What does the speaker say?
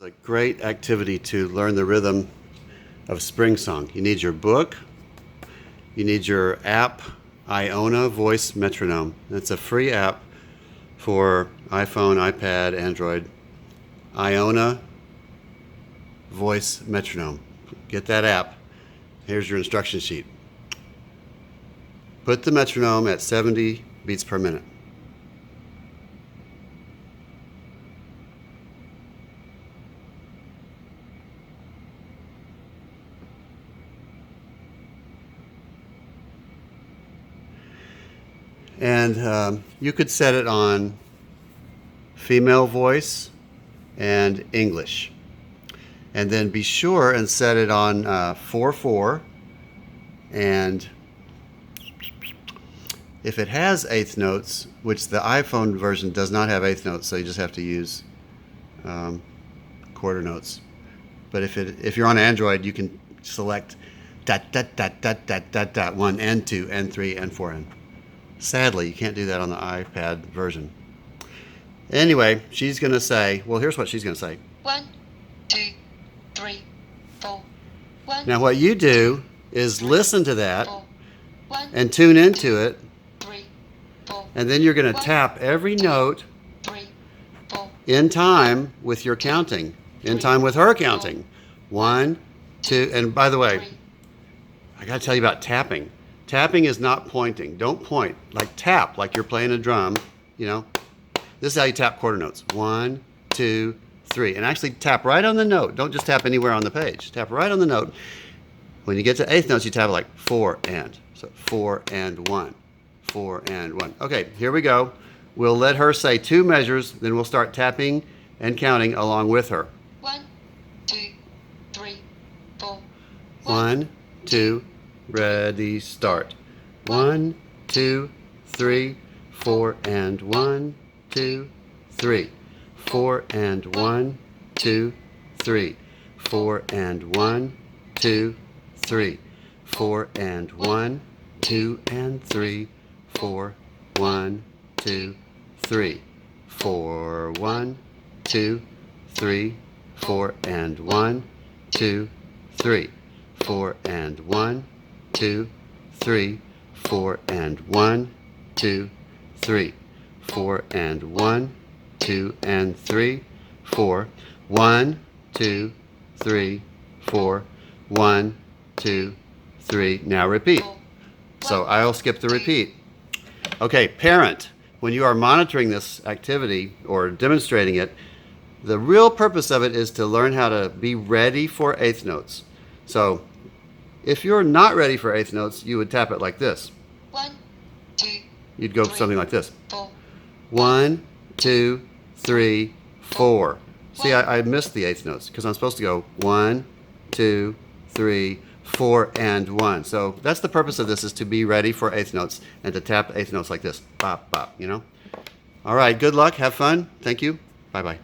A great activity to learn the rhythm of spring song. You need your book, you need your app, Iona Voice Metronome. It's a free app for iPhone, iPad, Android. Iona Voice Metronome. Get that app. Here's your instruction sheet. Put the metronome at 70 beats per minute. And you could set it on female voice and English. And then be sure and set it on 4/4. And if it has eighth notes, which the iPhone version does not have eighth notes, so you just have to use quarter notes. But if you're on Android, you can select dot dot dot dot dot dot dot 1 and 2 and 3 and 4 and. Sadly, you can't do that on the iPad version. Anyway, she's going to say, well, here's what she's going to say. 1, 2, 3, 4. 1, now, what you do is listen to that 4. 1, and tune into it, 3, 4. and then you're going to tap every note 3, 4. in time with your counting, in time with her counting. 1, 2, and by the way, I got to tell you about tapping. Tapping is not pointing. Don't point. Like tap, like you're playing a drum, you know. This is how you tap quarter notes. 1, 2, 3. And actually tap right on the note. Don't just tap anywhere on the page. Tap right on the note. When you get to eighth notes, you tap like 4 and. So 4 and 1. 4 and 1. Okay, here we go. We'll let her say 2 measures, then we'll start tapping and counting along with her. 1, 2, 3, 4. 1, 2, ready, start. 1, 2, 3, 4 and 1, 2, 3. 4 and 1, 2, 3. 4 and 1, 2, 3. 4 and 1, 2 and 3. 4, 1, 2, 3. 4, 1, 2, 3. 4 and 1, 2, 3. 4 and 1, 2, 3. 4 and 1, 2, 3. 4 and 1, 2 and 3. 4, 1, 2, 3, 4, 1, 2, 3. Now repeat. So I'll skip the repeat. Okay, parent, when you are monitoring this activity or demonstrating it, the real purpose of it is to learn how to be ready for eighth notes. So if you're not ready for eighth notes, you would tap it like this. 1, 2. You'd go something like this. 4. 1, 2, 3, 4. See, I missed the eighth notes because I'm supposed to go 1, 2, 3, 4, and 1. So that's the purpose of this, is to be ready for eighth notes and to tap eighth notes like this. Bop, bop, you know? All right, good luck. Have fun. Thank you. Bye-bye.